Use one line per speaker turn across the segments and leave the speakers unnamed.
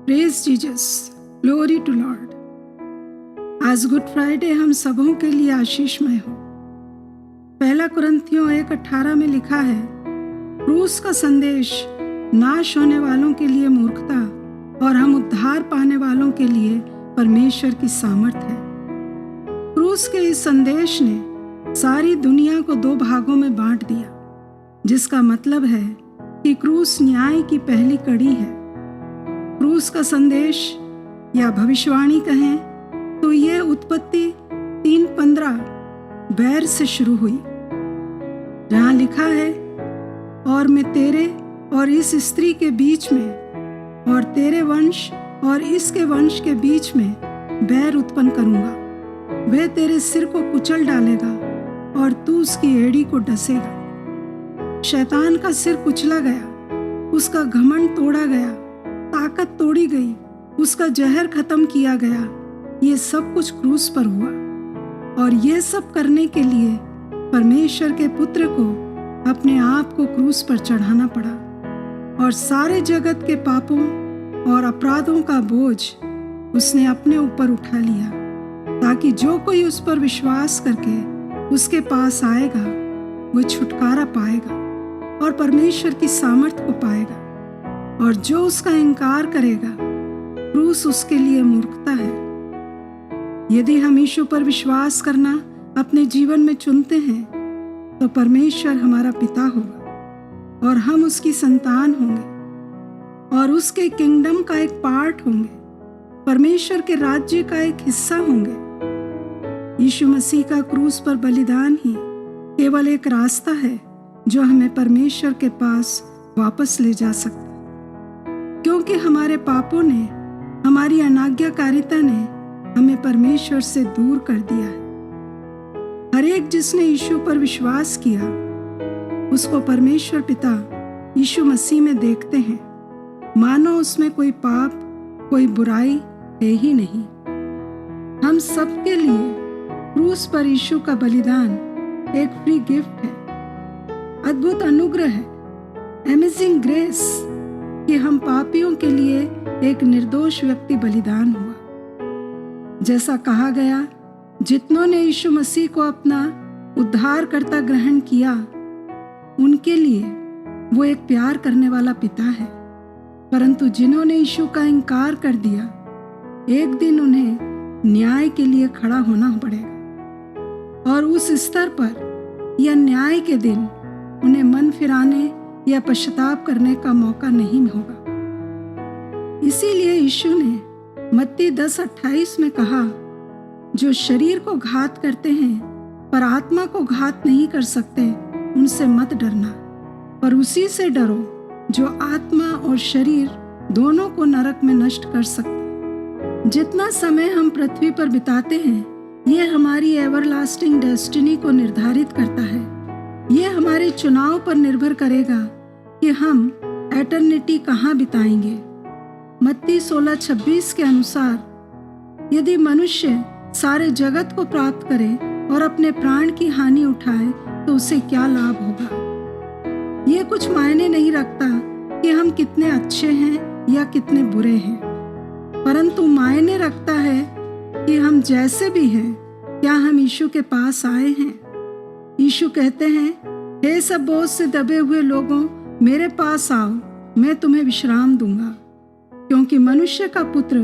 Praise Jesus, glory to Lord. आज Good Friday हम सबों के लिए आशीषमय हो। पहला कुरिन्थियों 1:18 में लिखा है, क्रूस का संदेश नाश होने वालों के लिए मूर्खता और हम उद्धार पाने वालों के लिए परमेश्वर की सामर्थ है। क्रूस के इस संदेश ने सारी दुनिया को 2 भागों में बांट दिया, जिसका मतलब है कि क्रूस न्याय की पहली कड़ी है। क्रूस का संदेश या भविष्यवाणी कहें तो ये उत्पत्ति 3:15 बैर से शुरू हुई, जहां लिखा है, और मैं तेरे और इस स्त्री के बीच में और तेरे वंश और इसके वंश के बीच में बैर उत्पन्न करूंगा। वह तेरे सिर को कुचल डालेगा और तू उसकी एड़ी को डसेगा। शैतान का सिर कुचला गया, उसका घमंड तोड़ा गया, ताकत तोड़ी गई, उसका जहर खत्म किया गया। ये सब कुछ क्रूस पर हुआ और ये सब करने के लिए परमेश्वर के पुत्र को अपने आप को क्रूस पर चढ़ाना पड़ा और सारे जगत के पापों और अपराधों का बोझ उसने अपने ऊपर उठा लिया, ताकि जो कोई उस पर विश्वास करके उसके पास आएगा वो छुटकारा पाएगा और परमेश्वर की सामर्थ को पाएगा। और जो उसका इनकार करेगा, क्रूस उसके लिए मूर्खता है। यदि हम यीशु पर विश्वास करना अपने जीवन में चुनते हैं तो परमेश्वर हमारा पिता होगा और हम उसकी संतान होंगे और उसके किंगडम का एक पार्ट होंगे, परमेश्वर के राज्य का एक हिस्सा होंगे। यीशु मसीह का क्रूस पर बलिदान ही केवल एक रास्ता है जो हमें परमेश्वर के पास वापस ले जा सकता है, क्योंकि हमारे पापों ने, हमारी अनाज्ञाकारिता ने हमें परमेश्वर से दूर कर दिया है। हर एक जिसने यीशु पर विश्वास किया उसको परमेश्वर पिता यीशु मसीह में देखते हैं, मानो उसमें कोई पाप, कोई बुराई है ही नहीं। हम सबके लिए क्रूस पर यीशु का बलिदान एक फ्री गिफ्ट है, अद्भुत अनुग्रह है, अमेजिंग ग्रेस, कि हम पापियों के लिए एक निर्दोष व्यक्ति बलिदान हुआ। जैसा कहा गया, जितनों ने यीशु मसीह को अपना उद्धारकर्ता ग्रहण किया उनके लिए वो एक प्यार करने वाला पिता है, परंतु जिन्होंने यीशु का इनकार कर दिया, एक दिन उन्हें न्याय के लिए खड़ा होना पड़ेगा और उस स्तर पर या न्याय के दिन उन्हें मन फिराने या पश्चाताप करने का मौका नहीं होगा। इसीलिए यीशु ने मत्ती 10:28 में कहा, जो शरीर को घात करते हैं पर आत्मा को घात नहीं कर सकते, उनसे मत डरना, पर उसी से डरो जो आत्मा और शरीर दोनों को नरक में नष्ट कर सकता। जितना समय हम पृथ्वी पर बिताते हैं, ये हमारी एवरलास्टिंग डेस्टिनी को निर्धारित करता है। ये हमारे चुनाव पर निर्भर करेगा कि हम एटर्निटी कहाँ बिताएंगे। मत्ती 16:26 के अनुसार, यदि मनुष्य सारे जगत को प्राप्त करे और अपने प्राण की हानि उठाए तो उसे क्या लाभ होगा। ये कुछ मायने नहीं रखता कि हम कितने अच्छे हैं या कितने बुरे हैं, परंतु मायने रखता है कि हम जैसे भी हैं, क्या हम यीशु के पास आए हैं। यीशु कहते हैं, हे सब बोझ से दबे हुए लोगों, मेरे पास आओ, मैं तुम्हें विश्राम दूंगा, क्योंकि मनुष्य का पुत्र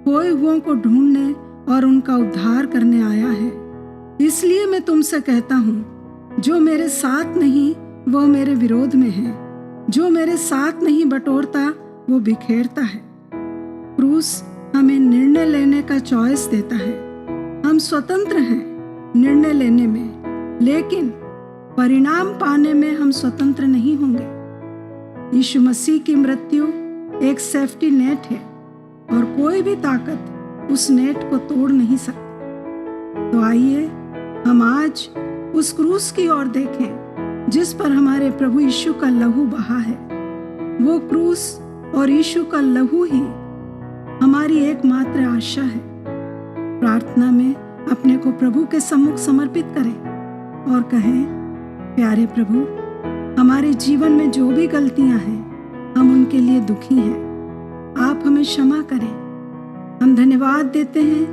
खोए हुओं को ढूंढने और उनका उद्धार करने आया है। इसलिए मैं तुमसे कहता हूँ, जो मेरे साथ नहीं वो मेरे विरोध में है, जो मेरे साथ नहीं बटोरता वो बिखेरता है। क्रूस हमें निर्णय लेने का चॉइस देता है। हम स्वतंत्र हैं निर्णय लेने में, लेकिन परिणाम पाने में हम स्वतंत्र नहीं होंगे। यीशु मसीह की मृत्यु एक सेफ्टी नेट है और कोई भी ताकत उस नेट को तोड़ नहीं सकती। तो आइए हम आज उस क्रूस की ओर देखें जिस पर हमारे प्रभु यीशु का लहू बहा है। वो क्रूस और यीशु का लहू ही हमारी एकमात्र आशा है। प्रार्थना में अपने को प्रभु के सम्मुख समर्पित करें और कहें, प्यारे प्रभु, हमारे जीवन में जो भी गलतियां हैं हम उनके लिए दुखी हैं, आप हमें क्षमा करें। हम धन्यवाद देते हैं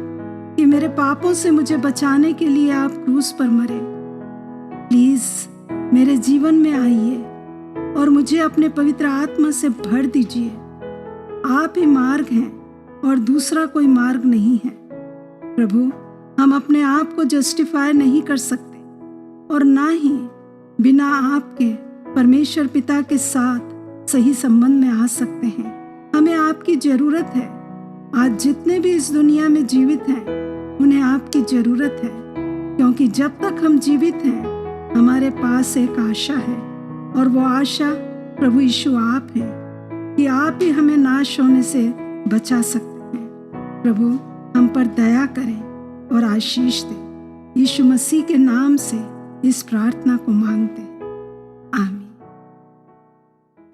कि मेरे पापों से मुझे बचाने के लिए आप क्रूस पर मरे। प्लीज मेरे जीवन में आइए और मुझे अपने पवित्र आत्मा से भर दीजिए। आप ही मार्ग हैं और दूसरा कोई मार्ग नहीं है। प्रभु, हम अपने आप को जस्टिफाई नहीं कर सकते और ना ही बिना आपके परमेश्वर पिता के साथ सही संबंध में आ सकते हैं। हमें आपकी जरूरत है। आज जितने भी इस दुनिया में जीवित हैं उन्हें आपकी जरूरत है, क्योंकि जब तक हम जीवित हैं हमारे पास एक आशा है और वो आशा प्रभु यीशु आप हैं कि आप ही हमें नाश होने से बचा सकते हैं। प्रभु, हम पर दया करें और आशीष दें। यीशु मसीह के नाम से इस प्रार्थना को मांगते हैं।